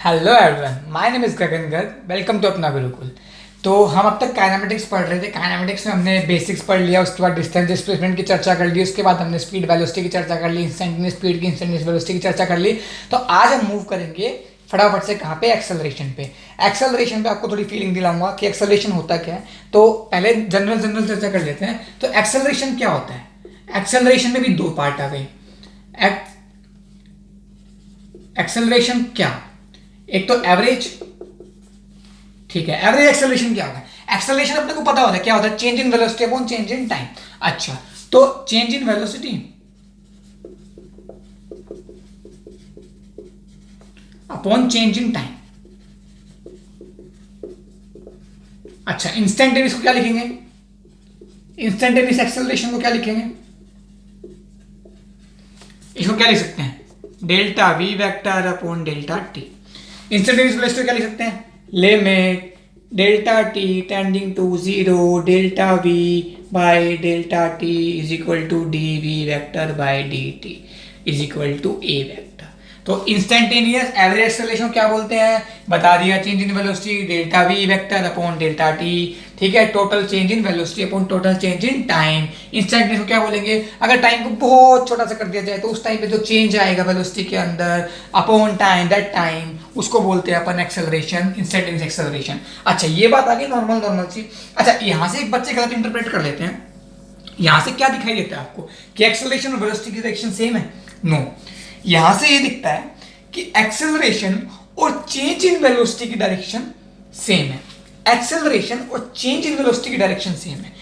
Hello everyone, my name is Gagan Garg. Welcome to Apna Gurukul. तो हम अब तक काइनेमेटिक्स पढ़ रहे थे। काइनेमेटिक्स में हमने बेसिक्स पढ़ लिया, उसके बाद डिस्टेंस डिस्प्लेसमेंट की चर्चा कर ली, उसके बाद हमने स्पीड वेलोसिटी की चर्चा कर ली, इंस्टेंटेनियस स्पीड की, इंस्टेंटेनियस वेलोसिटी की चर्चा कर ली। तो आज हम मूव करेंगे फटाफट से कहाँ पे, एक्सेलरेशन पे। एक्सेलरेशन पे आपको थोड़ी फीलिंग दिलाऊंगा कि एक्सेलरेशन होता क्या है। तो पहले जनरल जनरल चर्चा कर लेते हैं। तो एक्सेलरेशन क्या होता है? एक्सेलरेशन में भी दो पार्ट आ गए। एक्सेलरेशन क्या, एक तो एवरेज, ठीक है। एवरेज एक्सेलरेशन क्या होता है? एक्सेलरेशन अपने को पता होता है क्या होता है, change in velocity upon change in time. अच्छा, तो change in velocity upon change in time. अच्छा, इंस्टेंटेनियस को क्या लिखेंगे? इंस्टेंटेनियस एक्सेलरेशन को क्या लिखेंगे? इसको क्या लिख सकते हैं? Delta V vector upon delta T. Instantaneous velocity क्या लिख सकते हैं? Limit delta T tending to zero delta V by delta T is equal to D V vector by D T is equal to A vector. तो instantaneous average acceleration क्या बोलते हैं, बता दिया। Change in velocity delta V vector upon delta T, ठीक है। Total change in velocity upon total change in time. Instantaneous को क्या बोलेंगे? अगर टाइम को बहुत छोटा सा कर दिया जाए तो उस टाइम पे जो चेंज आएगा वेलोसिटी के अंदर अपॉन टाइम, दैट टाइम, उसको बोलते हैं अपन एक्सेलरेशन, इंस्टेंटेनियस एक्सेलरेशन। अच्छा, ये बात आ गई नॉर्मल नॉर्मल सी। अच्छा, यहां से एक बच्चे गलत इंटरप्रेट कर लेते हैं। यहां से क्या दिखाई देता है आपको कि एक्सेलरेशन और वेलोसिटी की डायरेक्शन सेम है? नो, यहां से ये दिखता है कि एक्सेलरेशन और चेंज इन वेलोसिटी की डायरेक्शन सेम है। एक्सेलरेशन और चेंज इन वेलोसिटी की डायरेक्शन सेम है।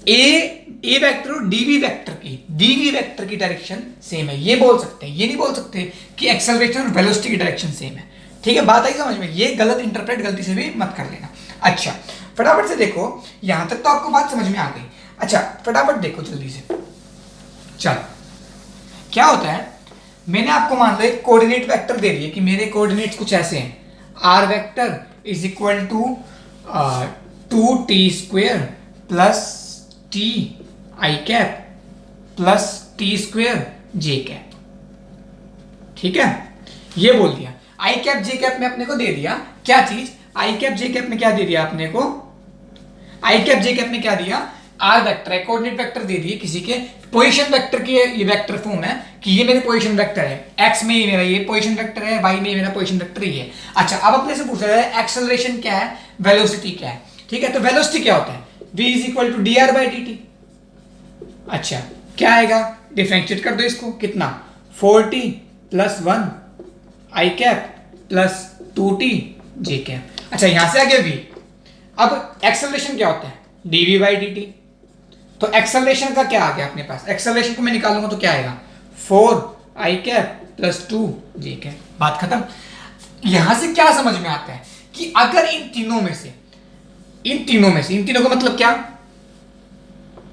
ए वेक्टर और डीवी वेक्टर की डायरेक्शन सेम है, ये बोल सकते हैं। ये नहीं बोल सकते कि एक्सेलरेशन और वेलोसिटी की डायरेक्शन सेम है। ठीक है, बात आई समझ में? ये गलत इंटरप्रेट गलती से भी मत कर लेना। अच्छा, फटाफट से देखो, यहां तक तो आपको बात समझ में आ गई। अच्छा, फटाफट देखो जल्दी से। चलो, क्या होता है, मैंने आपको मान लो एक कोऑर्डिनेट वेक्टर दे दिए कि मेरे कोऑर्डिनेट्स कुछ ऐसे हैं। R vector is equal to 2t² plus T I cap plus T square J cap. ठीक है, ये बोल दिया। आई कैप जे कैप में अपने को दे दिया क्या चीज? आई कैप जे कैप में क्या दे दिया अपने को? आई कैप जे कैप में क्या दिया? आर वेक्टर है, कोऑर्डिनेट वेक्टर दे दिए किसी के। पोजीशन वेक्टर की ये वेक्टर फॉर्म है कि ये मेरे पोजीशन वेक्टर है, एक्स में ही मेरा ये पोजीशन वेक्टर है, वाई में मेरा पोजीशन वेक्टर ही है। अच्छा, अब अपने से पूछ रहा है एक्सेलरेशन क्या है, वेलोसिटी क्या है। ठीक है, तो वेलोसिटी क्या होता है? v is equal to D R by D T. अच्छा, क्या आएगा? डिफरेंशिएट कर दो इसको, कितना? 4t plus 1 I cap plus 2t J cap. अच्छा, यहां से आ गया v। अब एक्सेलरेशन क्या होता है? dv by dt। तो एक्सेलरेशन का क्या आ गया अपने पास? एक्सेलरेशन को मैं निकालूंगा तो क्या आएगा? 4 आई कैप प्लस 2 जे कैप। बात खत्म। यहां से क्या समझ में आता है कि अगर इन तीनों में से इन तीनों का मतलब क्या?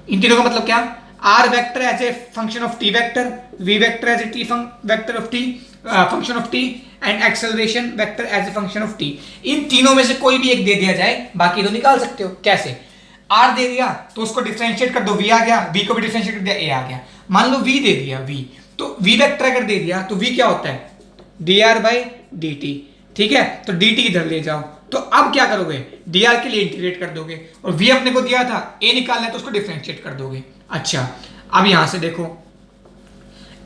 इन तीनों का मतलब क्या? R vector as a function of T vector, V vector as a T vector of T function of T, and acceleration vector as a function of T. इन तीनों में से कोई भी एक दे दिया जाए, बाकी तो निकाल सकते हो। कैसे? आर दे दिया तो उसको डिफरेंशिएट कर दो, वी आ गया। वी को भी डिफरेंशिएट कर दिया, ए आ गया। मान लो वी दे दिया, वी तो वी वेक्टर अगर दे दिया तो वी क्या होता है? D R by D T. ठीक है, तो डी टी इधर ले जाओ। तो अब क्या करोगे? डी आर के लिए इंटीग्रेट कर दोगे, और वी अपने को दिया था ए निकालना है तो उसको डिफरेंशिएट कर दोगे। अच्छा, अब यहां से देखो,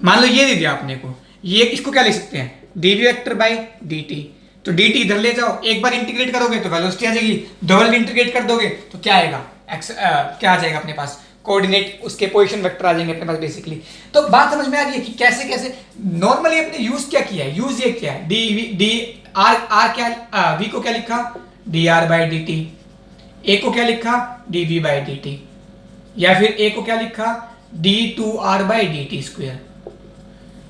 मान लो ये दे दिया अपने को, ये इसको क्या लिख सकते हैं? D V vector by D T. तो डी टी इधर ले जाओ, एक बार इंटीग्रेट करोगे तो वेलोसिटी आ जाएगी, डबल इंटीग्रेट कर दोगे तो क्या आएगा? क्या आ जाएगा अपने पास? कोऑर्डिनेट, उसके पोजीशन वेक्टर आ जाएंगे अपने पास बेसिकली। तो बात समझ में आ रही है कि कैसे कैसे नॉर्मली अपने यूज क्या किया है? यूज ये क्या है? डी आर क्या, वी को क्या लिखा? D R by D T. A को क्या लिखा? D V by D T. या फिर ए को क्या लिखा? D two R by D T square.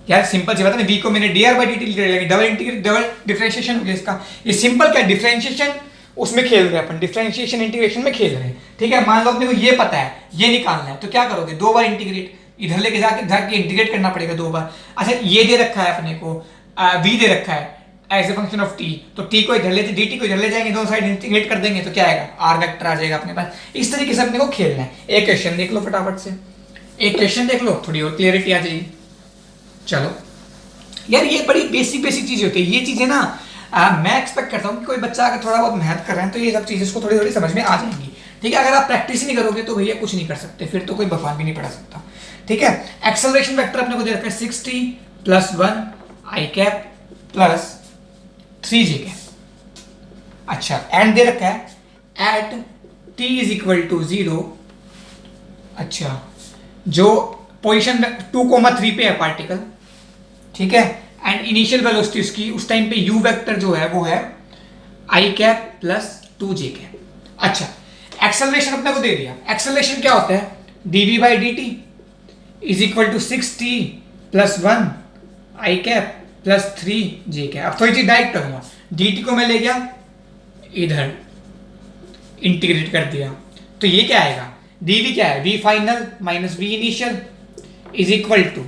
यार सिंपल सी बात है ना, वी को मैंने D R by D T लिख लिया, डबल इंटीग्रेट, डबल डिफरेंशिएशन हो गया इसका। ये सिंपल क्या, डिफरेंशिएशन उसमें खेल रहे हैं अपन, डिफरेंशिएशन इंटीग्रेशन में खेल रहे हैं। ठीक है, मान लो अपने को ये पता है, ये निकालना है, तो क्या करोगे? दो बार इंटीग्रेट, इधर लेके जाके इंटीग्रेट करना पड़ेगा दो बार। अच्छा, ये दे रखा है अपने को, वी दे रखा है as a function of T, तो टी को इधर ले, डी टी को इधर ले जाएंगे, दोनों साइड इंटीग्रेट कर देंगे तो क्या आएगा? आर वेक्टर आ जाएगा अपने पास। इस तरीके से अपने को खेलना है। एक क्वेश्चन देख लो फटाफट से, एक क्वेश्चन देख लो, थोड़ी और क्लियरिटी आ जाएगी। चलो यार, ये बड़ी बेसिक चीजें होती है ये चीजें ना, मैं एक्सपेक्ट करता हूँ कि कोई बच्चा अगर थोड़ा बहुत मेहनत कर रहे हैं तो ये सब चीज़ें इसको थोड़ी थोड़ी समझ में आ जाएंगी। ठीक है, अगर आप प्रैक्टिस ही नहीं करोगे तो भैया कुछ नहीं कर सकते, फिर तो कोई भगवान भी नहीं पढ़ा सकता। ठीक है, एक्सेलरेशन वेक्टर अपने को दे रखा है 6t plus 1 I cap plus 3j cap. अच्छा, एंड दे रखा है at t is equal to 0। अच्छा, जो पोजिशन 2,3 पे है पार्टिकल, ठीक है, एंड इनिशियल वेलोसिटी उसकी उस टाइम पे u वेक्टर जो है वो है I cap plus 2j cap. अच्छा, एक्सेलरेशन अपने को दे दिया। एक्सेलरेशन क्या होता है, dv by D T is equal to 6t plus 1 I cap plus 3j cap. अब थोड़ी चीज डायरेक्ट करूंगा, dt को मैं ले गया इधर, इंटीग्रेट कर दिया, तो ये क्या आएगा, dv क्या है, v final minus v initial is equal to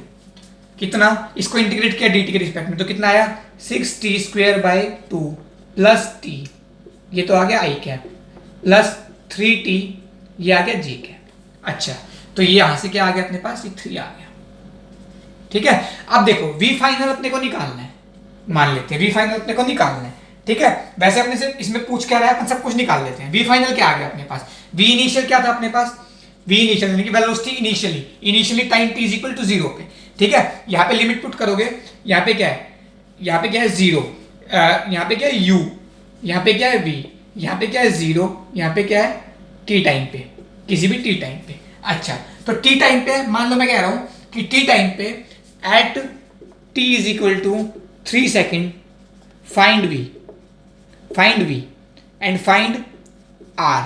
कितना, इसको इंटीग्रेट किया dt के रिस्पेक्ट में तो कितना आया 6t square by 2 plus t, ये तो आ गया आई कैप प्लस 3t, ये आ गया j कैप। अच्छा, तो ये यहां से क्या आ गया अपने पास, ये 3 आ गया। ठीक है, अब देखो v फाइनल अपने को निकालना है, मान लेते हैं v फाइनल अपने को निकालना है। ठीक है, वैसे अपने से इसमें पूछ क्या रहा है, अपन सब कुछ निकाल लेते हैं। v फाइनल क्या आ गया अपने पास, v इनिशियल क्या था अपने पास, v इनिशियल यानी कि velocity initially time t is equal to 0 पे। ठीक है, यहाँ पे लिमिट पुट करोगे, यहाँ पे क्या है, यहाँ पे क्या है 0, यहाँ पे क्या है u, यहाँ पे क्या है v, यहाँ पे क्या है 0, यहाँ पे क्या है t टाइम पे, किसी भी t टाइम पे। अच्छा, तो t टाइम पे मान लो मैं कह रहा हूँ कि t टाइम पे at t is equal to 3 second find v and find r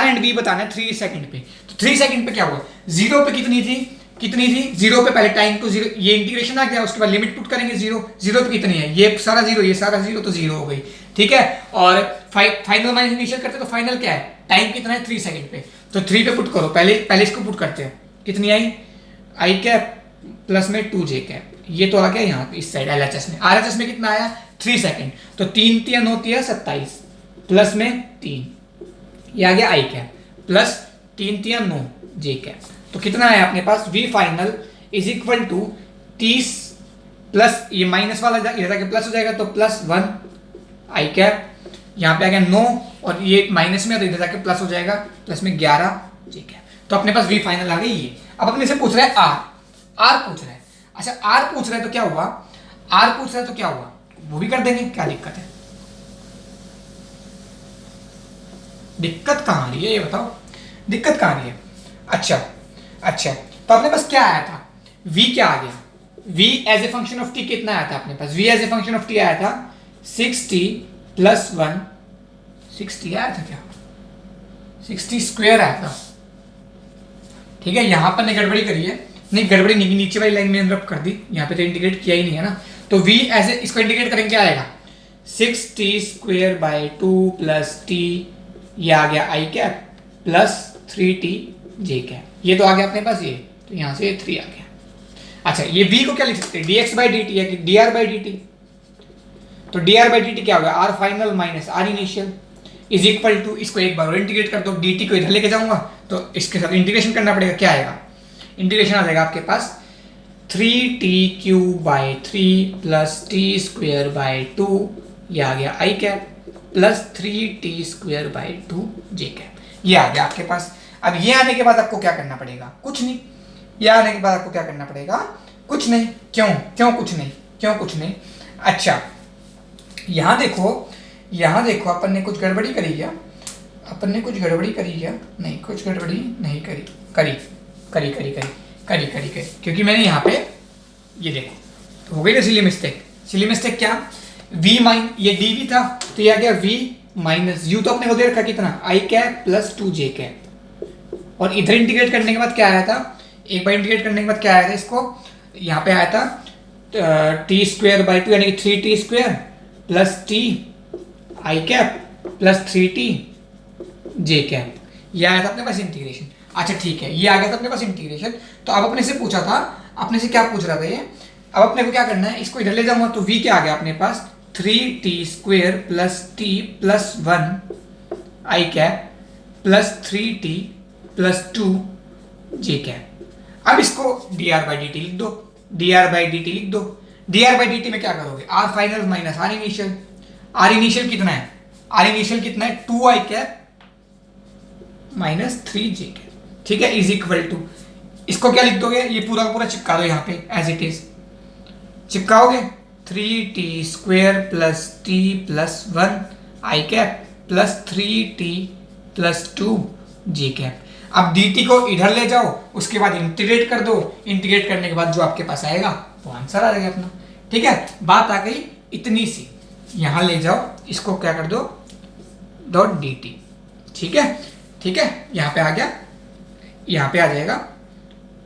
and v बताना है 3 सेकेंड पे। तो 3 सेकेंड पे क्या हुआ, 0 पे कितनी थी 0 पे पहले टाइम को 0, ये इंटीग्रेशन आ गया, उसके बाद लिमिट पुट करेंगे 0 पे कितनी है, ये सारा 0, ये सारा 0, तो 0 हो गई। ठीक है, और फाइनल माइनस इनिशियल करते तो फाइनल क्या है, टाइम कितना है 3 सेकेंड पे, तो 3 पे पुट करो, पहले इसको पुट करते हैं, कितनी आई आई कैप प्लस में 2j कैप, ये तो आ गया यहाँ इस साइड LHS में, RHS में कितना आया 3 सेकेंड, तो 3 तिया 9 तिया 27 प्लस में 3, ये आ गया आई कैप प्लस 3 तिया 9 j कैप, तो कितना है अपने पास v final is equal to 30 plus ये माइनस वाला इधर जाके प्लस हो जाएगा, तो प्लस 1 आई कैप, यहाँ पे आ गया 9 और ये माइनस में तो इधर जाके प्लस हो जाएगा, प्लस में 11 j कैप, तो अपने पास v फाइनल आ गई ये। अब अपने से पूछ रहा है r पूछ रहा है। अच्छा, r पूछ रहा है तो क्या हुआ, r पूछ रहा है तो क्या हुआ, वो भी कर देंगे, क्या दिक्कत है, दिक्कत कहाँ आ रही है ये बताओ, दिक्कत कहाँ आ रही है। अच्छा, तो अपने पास क्या आया था, v क्या आ गया, v as a function of t कितना आया था अपने पास, v as a function of t आया था 6t प्लस 1, 60 आया था क्या, 60 स्क्वायर आया था। ठीक है, यहां पर ने गड़बड़ी करी है, नहीं गड़बड़ी नहीं, नीचे वाली लाइन में इंटरप्ट कर दी, यहाँ पे तो इंटीग्रेट किया ही नहीं है ना, तो v ऐसे इसको इंटीग्रेट करेंगे क्या आएगा 6t square by 2 plus t, ये आ गया I cap plus 3t j cap, ये तो आ गया अपने पास ये, तो यहाँ से 3 आ गया। अच्छा, ये v को क्या लिख सकते हैं dx बाई dt या कि dr बाई dt, तो dr बाई dt क्या होगा r final minus r initial is equal to, इसको एक बार और इंटीग्रेट कर दो, dt को इधर लेके जाऊंगा तो इसके साथ इंटीग्रेशन करना पड़ेगा, क्या आएगा, इंटीग्रेशन आ जाएगा आपके पास 3t cube by 3 plus t square by 2, ये आ गया I cap plus 3t square by 2 j cap, ये आ गया आपके पास। अब ये आने के बाद आपको क्या करना पड़ेगा, कुछ नहीं, ये आने के बाद आपको क्या करना पड़ेगा, कुछ नहीं, क्यों कुछ नहीं। अच्छा, यहाँ देखो अपन ने कुछ गड़बड़ी करी क्या, नहीं कुछ गड़बड़ी नहीं करी, क्योंकि मैंने यहाँ पे ये देखो तो हो गई ना सिली मिस्टेक क्या, v माइन ये dv था तो ये आ गया v माइनस u, तो अपने को दे रखा कितना आई कैप प्लस 2j कैप, और इधर इंटीग्रेट करने के बाद क्या आया था, एक बार इंटीग्रेट करने के बाद क्या आया था, इसको यहाँ पे आया था t स्क्वायर बाई 2 यानी कि 3t square plus t I cap plus 3t j cap, ये आया था अपने पास इंटीग्रेशन। अच्छा ठीक है, ये आ गया था अपने पास इंटीग्रेशन, तो अब अपने से पूछा था, अपने से क्या पूछ रहा था ये, अब अपने को क्या करना है, इसको इधर ले जाऊंगा तो v क्या आ गया अपने पास 3t square plus t plus 1 I cap plus 3t plus 2 j cap. अब इसको dr बाई dt लिख दो, dr बाई dt में क्या करोगे, r final minus r initial, R initial कितना है, आर इनिशियल कितना है 2 I cap minus 3 J cap, ठीक है, इज इक्वल टू, इसको क्या लिख दोगे, ये पूरा का पूरा चिपका दो यहाँ पे एज इट इज, चिपकाओगे 3t² plus t plus 1 I cap plus 3t plus 2 J cap. अब dt को इधर ले जाओ, उसके बाद इंटीग्रेट कर दो, इंटीग्रेट करने के बाद जो आपके पास आएगा वो आंसर आ जाएगा अपना, ठीक है। बात आ गई इतनी सी, यहां ले जाओ, इसको क्या कर दो डॉट dt, ठीक है, ठीक है, यहां पे आ गया, यहां पे आ जाएगा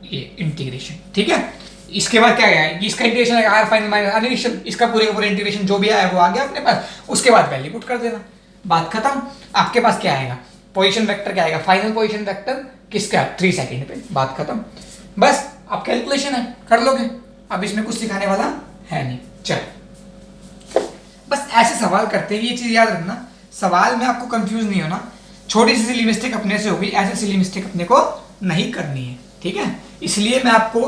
ये इंटीग्रेशन, ठीक है। इसके बाद क्या आया, इसका इंटीग्रेशन है R final minus R initial, इसका पूरे का पूरा इंटीग्रेशन जो भी आया वो आ गया अपने पास, उसके बाद वैल्यू पुट कर देना, बात खत्म। आपके पास क्या आएगा, पोजीशन वेक्टर क्या आएगा, फाइनल पोजीशन वेक्टर किसका 3 सेकंड पे, बात खत्म। बस अब कैलकुलेशन है, कर लोगे, अब इसमें कुछ सिखाने वाला है नहीं। चलो बस ऐसे सवाल करते हैं, ये चीज याद रखना, सवाल में आपको कंफ्यूज नहीं होना, छोटी सी सिली मिस्टेक अपने से होगी, ऐसे सिली मिस्टेक अपने को नहीं करनी है, ठीक है। इसलिए मैं आपको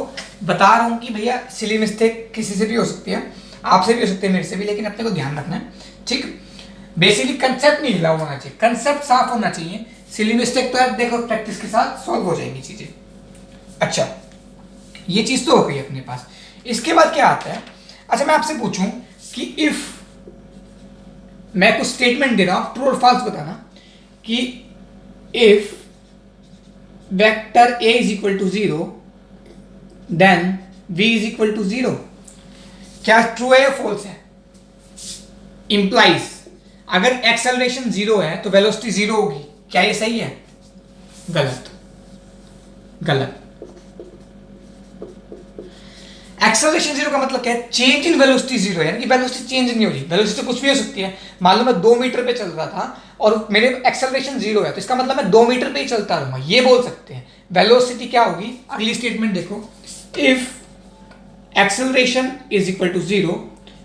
बता रहा हूं कि भैया सिली मिस्टेक किसी से भी हो सकती है, आपसे भी हो सकती है, मेरे से भी, लेकिन अपने को ध्यान रखना है, ठीक। बेसिकली कंसेप्ट नहीं हिला होना चाहिए, कंसेप्ट साफ होना चाहिए, सिली मिस्टेक तो यार देखो प्रैक्टिस के साथ सॉल्व हो जाएंगी चीजें। अच्छा ये चीज तो हो गई अपने पास, इसके बाद क्या आता है, अच्छा मैं आपसे पूछूं कि इफ मैं कुछ स्टेटमेंट दे रहा हूं, ट्रू और फॉल्स बताना, कि if vector a is equal to 0 then v is equal to 0, क्या ट्रू है या फॉल्स है। इंप्लाइज अगर एक्सेलरेशन 0 है तो वेलोसिटी 0 होगी, क्या ये सही है, गलत, गलत। एक्सेलरेशन 0 का मतलब क्या है, चेंज इन वेलोसिटी 0 है, यानी कि वेलोसिटी चेंज नहीं हो रही, वेलोसिटी कुछ भी हो सकती है, मान लो मैं 2 मीटर पे चल रहा था और मेरे एक्सेलरेशन 0 है, तो इसका मतलब मैं 2 मीटर पे ही चलता रहूंगा, ये बोल सकते हैं। वेलोसिटी क्या होगी, अगली स्टेटमेंट देखो, if acceleration is equal to 0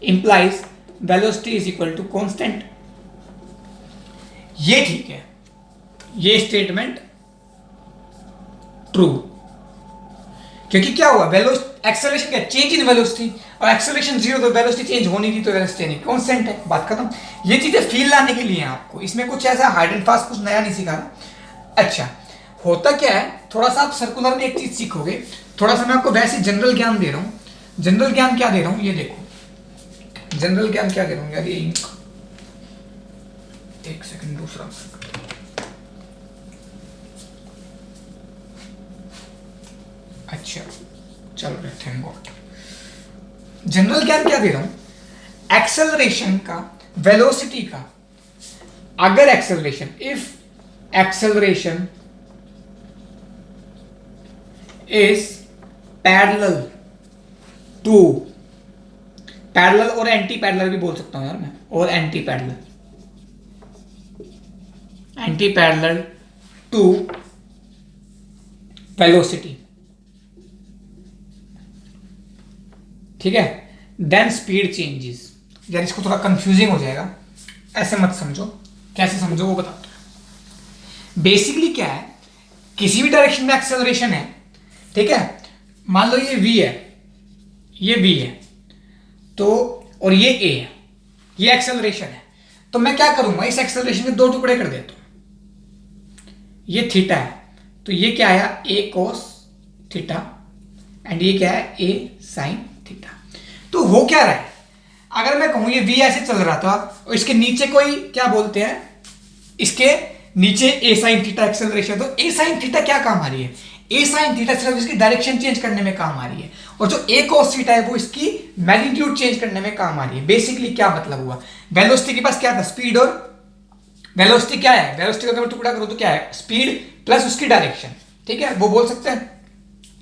implies velocity is equal to constant, ये ठीक है, ये स्टेटमेंट ट्रू, क्योंकि क्या हुआ, वेलोसिटी एक्सेलरेशन क्या, चेंज इन वेलोसिटी, और एक्सेलरेशन 0 तो वेलोसिटी चेंज होनी थी, तो वेलोसिटी नहीं, कांस्टेंट है, बात खत्म। ये चीजें फील लाने के लिए हैं आपको, इसमें कुछ ऐसा हार्ड एंड फास्ट कुछ नया नहीं सिखा रहा। अच्छा होता क्या है, थोड़ा सा आप सर्कुलर में एक चीज सीखोगे, थोड़ा सा मैं आपको वैसे जनरल ज्ञान दे रहा हूं। जनरल ज्ञान क्या दे रहा हूं, ये देखो जनरल ज्ञान क्या दे रहा हूं यार, ये एक सेकंड, दूसरा अच्छा चल रहे, थैंक गॉड। जनरल ज्ञान क्या दे रहा हूं, एक्सेलरेशन का, वेलोसिटी का, अगर acceleration, if acceleration is parallel to, parallel और एंटी पैरेलल भी बोल सकता हूं यार मैं, और anti parallel, anti parallel to velocity, ठीक है, देन स्पीड चेंजेस। यार इसको थोड़ा कंफ्यूजिंग हो जाएगा, ऐसे मत समझो, कैसे समझो वो बताता हूं। बेसिकली क्या है, किसी भी डायरेक्शन में एक्सेलरेशन है, ठीक है, मान लो ये v है, ये v है, तो और ये a है, ये एक्सेलरेशन है, तो मैं क्या करूंगा, इस एक्सेलरेशन के 2 टुकड़े कर देता हूं, ये थीटा है, तो ये क्या आया a cos थीटा, एंड ये क्या है a sin थीटा। तो हो क्या रहा है, अगर मैं कहूं ये v ऐसे चल रहा था और इसके नीचे कोई क्या बोलते हैं, इसके नीचे a sin थीटा एक्सेलरेशन, तो a sin थीटा क्या काम आ रही है, a sin थीटा सिर्फ इसकी डायरेक्शन चेंज करने में काम आ रही है, और जो a cos थीटा है वो इसकी मैग्नीट्यूड चेंज करने में काम आ रही है। बेसिकली क्या मतलब हुआ, वेलोसिटी के पास क्या था, स्पीड, और वेलोसिटी क्या है, वेलोसिटी का अगर टुकड़ा करो तो क्या है, स्पीड प्लस उसकी डायरेक्शन, ठीक है, वो बोल सकते हैं।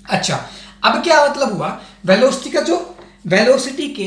अच्छा अब क्या मतलब हुआ, वेलोसिटी का जो, वेलोसिटी के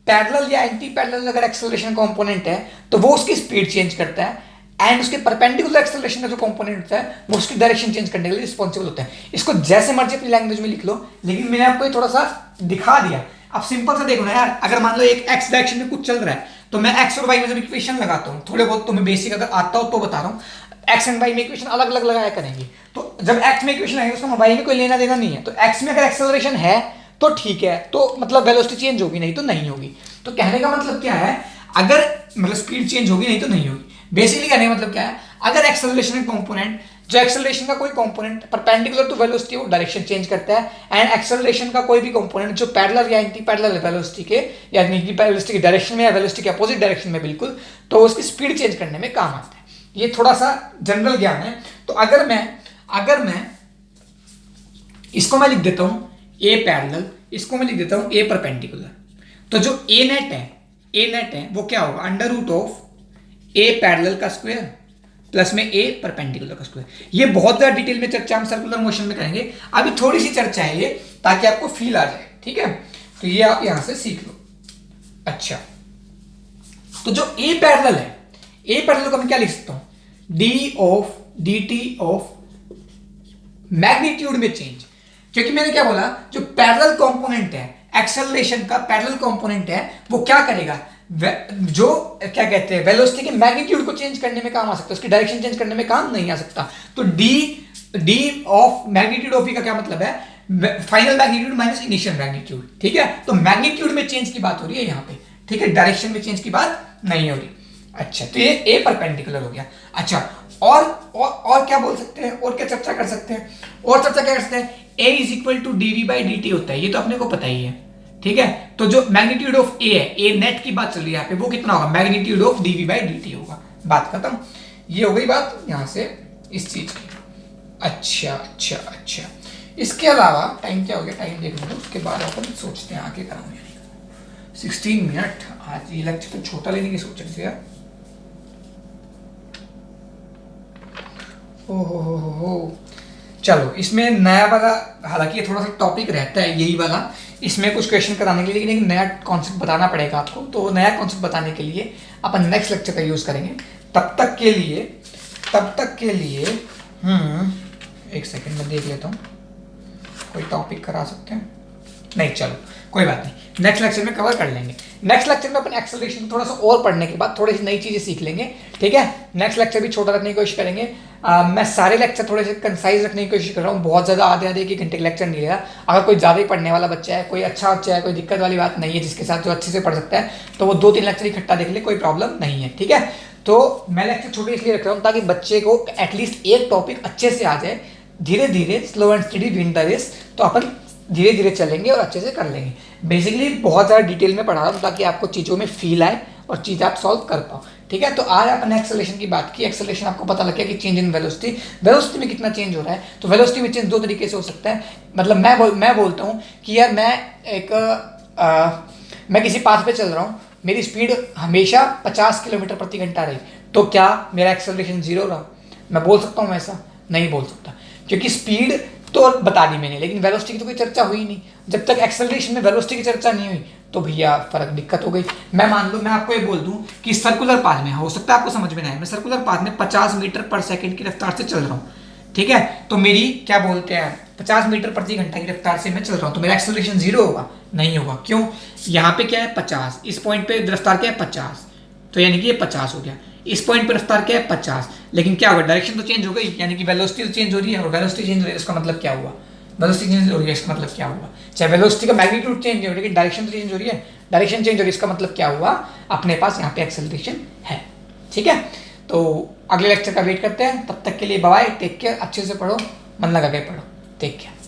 पैरेलल या एंटी पैरेलल अगर एक्सेलरेशन कंपोनेंट है तो वो उसकी स्पीड चेंज करता है, एंड उसके परपेंडिकुलर एक्सेलरेशन का जो कंपोनेंट होता है वो उसकी डायरेक्शन चेंज करने के लिए रिस्पॉन्सिबल होता है। इसको जैसे मर्जी अपनी लैंग्वेज में लिख लो, लेकिन मैंने आपको ये थोड़ा सा दिखा दिया। अब सिंपल सा देखो ना यार, अगर मान लो एक एक्स डायरेक्शन में कुछ चल रहा है, तो मैं एक्स और वाई में जब इक्वेशन लगाता हूँ, थोड़े बहुत तुम्हें बेसिक अगर आता हो तो बता रहा हूँ, एक्स एंड वाई में इक्वेशन अलग अलग लगाया करेंगे, तो जब एक्स में इक्वेशन आएगी उसका वाई में कोई लेना देना नहीं है, तो एक्स में अगर एक्सेलरेशन है तो ठीक है, तो मतलब वेलोसिटी चेंज होगी, नहीं तो नहीं होगी। तो कहने का मतलब क्या है, अगर मतलब स्पीड चेंज होगी, नहीं तो नहीं होगी। बेसिकली कहने का मतलब क्या है, अगर एक्सेलरेशन का कंपोनेंट, जो एक्सेलरेशन का कोई कंपोनेंट परपेंडिकुलर टू वेलोसिटी वो डायरेक्शन चेंज करता है, एंड एक्सेलरेशन का कोई भी कंपोनेंट जो पैरेलल या एंटी पैरेलल वेलोसिटी के, या एंटी वेलोसिटी की डायरेक्शन में या वेलोसिटी के अपोजिट डायरेक्शन में बिल्कुल, तो उसकी स्पीड चेंज करने में काम आता है। ये थोड़ा सा जनरल ज्ञान है। तो अगर मैं इसको मैं लिख देता हूं ए पैरेलल, इसको मैं लिख देता हूं ए परपेंडिकुलर, तो जो ए नेट है वो क्या होगा, under root of A parallel का स्क्वायर प्लस में ए परपेंडिकुलर का स्क्वायर। ये बहुत ज्यादा डिटेल में चर्चा हम सर्कुलर मोशन में करेंगे, अभी थोड़ी सी चर्चा है ये, ताकि आपको फील आ जाए, ठीक है। तो ये आप यहां से सीख लो। अच्छा, तो जो ए पैरेलल है, ए पैरेलल को मैं क्या लिख सकता हूं, D of D T of magnitude में चेंज, क्योंकि मैंने क्या बोला, जो पैरेलल कंपोनेंट है एक्सेलरेशन का, पैरेलल कंपोनेंट है वो क्या करेगा, जो क्या कहते हैं वेलोसिटी के मैग्नीट्यूड को चेंज करने में काम आ सकता है, उसकी डायरेक्शन चेंज करने में काम नहीं आ सकता। तो डी ऑफ मैग्नीट्यूड ऑफ का क्या मतलब है, final magnitude minus initial magnitude, ठीक है। तो मैग्नीट्यूड में चेंज की बात हो रही है यहाँ पे, ठीक है, डायरेक्शन में चेंज की बात नहीं हो रही। अच्छा, तो ये ए परपेंडिकुलर हो गया। अच्छा, और क्या बोल सकते हैं, और क्या चर्चा कर सकते हैं, और चर्चा क्या कर सकते हैं, A is equal to D V by D T होता है, ये तो अपने को पता ही है, ठीक है। तो जो मैग्नीट्यूड ऑफ ए है, ए नेट की बात चल रही है यहाँ पे, वो कितना होगा, magnitude of D V by D T होगा। बात खत्म। ये हो गई बात यहाँ से इस चीज की। अच्छा, इसके अलावा टाइम क्या हो गया, टाइम देख लो, उसके बाद अपन सोचते हैं आगे कराऊंगे। 16 मिनट, आज ये लेक्चर तो छोटा लेने की सोच रहे थे यार। ओहो, चलो इसमें नया वाला, हालांकि ये थोड़ा सा टॉपिक रहता है यही वाला, इसमें कुछ क्वेश्चन कराने के लिए, लेकिन नया कॉन्सेप्ट बताना पड़ेगा आपको। तो नया कॉन्सेप्ट बताने के लिए अपन नेक्स्ट लेक्चर का यूज करेंगे। तब तक के लिए एक सेकंड में देख लेता हूँ, कोई टॉपिक करा सकते हैं, नहीं चलो कोई बात नहीं, नेक्स्ट लेक्चर में कवर कर लेंगे। नेक्स्ट लेक्चर में अपन एक्सेलरेशन थोड़ा सा और पढ़ने के बाद थोड़ी सी नई चीजें सीख लेंगे, ठीक है। नेक्स्ट लेक्चर भी छोटा रखने की कोशिश करेंगे। मैं सारे लेक्चर थोड़े से कंसाइज रखने की कोशिश कर रहा हूँ, बहुत ज़्यादा आधे एक घंटे का लेक्चर नहीं लेगा। अगर कोई ज़्यादा ही पढ़ने वाला बच्चा है, कोई अच्छा बच्चा है, कोई दिक्कत वाली बात नहीं है, जिसके साथ जो अच्छे से पढ़ सकता है, तो वो 2-3 लेक्चर इकट्ठा देख ले, कोई प्रॉब्लम नहीं है, ठीक है। तो मैं लेक्चर छोटे इसलिए रख रहा हूँ ताकि बच्चे को एटलीस्ट एक टॉपिक अच्छे से आ जाए, धीरे धीरे slow and steady win the race. तो अपन धीरे धीरे चलेंगे और अच्छे से कर लेंगे। बेसिकली बहुत ज़्यादा डिटेल में पढ़ा रहा हूँ ताकि आपको चीज़ों में फील आए और चीज़ें आप सॉल्व कर पाओ, ठीक है। तो आज अपन एक्सेलरेशन की बात की। एक्सेलरेशन आपको पता लग गया कि चेंज इन वेलोसिटी में कितना चेंज हो रहा है। तो वेलोसिटी में चेंज 2 तरीके से हो सकता है। मतलब मैं बोलता हूँ कि यार मैं किसी पाथ पे चल रहा हूँ, मेरी स्पीड हमेशा 50 किलोमीटर प्रति घंटा रही, तो क्या मेरा एक्सेलरेशन 0 रहा? मैं बोल सकता हूँ ऐसा? नहीं बोल सकता, क्योंकि स्पीड तो बता दी मैंने, लेकिन वेलोसिटी की तो कोई चर्चा हुई नहीं। जब तक एक्सेलरेशन में वेलोसिटी की चर्चा नहीं हुई तो भैया फर्क दिक्कत हो गई। मैं मान लो मैं आपको ये बोल दूं कि सर्कुलर पाथ में, हो सकता है आपको समझ में ना आए, मैं सर्कुलर पाथ में 50 मीटर पर सेकंड की रफ्तार से चल रहा हूँ, ठीक है। तो मेरी क्या बोलते हैं 50 मीटर प्रति घंटा की रफ्तार से मैं चल रहा हूँ, तो मेरा एक्सेलरेशन 0 होगा? नहीं होगा। क्यों? यहाँ पे क्या है 50, इस पॉइंट पे रफ्तार क्या है 50, तो यानी कि ये 50 हो गया। इस पॉइंट पर रफ्तार क्या है 50, लेकिन क्या होगा, डायरेक्शन तो चेंज हो गई, यानी कि वेलोसिटी तो चेंज हो रही है, और वेलोसिटी चेंज हो रही है, इसका मतलब क्या हुआ, वेलोसिटी चेंज हो रही है, इसका मतलब क्या हुआ, चाहे वेलोसिटी का मैग्नीट्यूड चेंज हो, लेकिन डायरेक्शन तो चेंज हो रही है, डायरेक्शन चेंज हो रही है, इसका मतलब क्या हुआ, अपने पास यहाँ पे एक्सेलरेशन है, ठीक है। तो अगले लेक्चर का वेट करते हैं, तब तक के लिए बाय, टेक केयर, अच्छे से पढ़ो, मन लगा के पढ़ो, टेक केयर।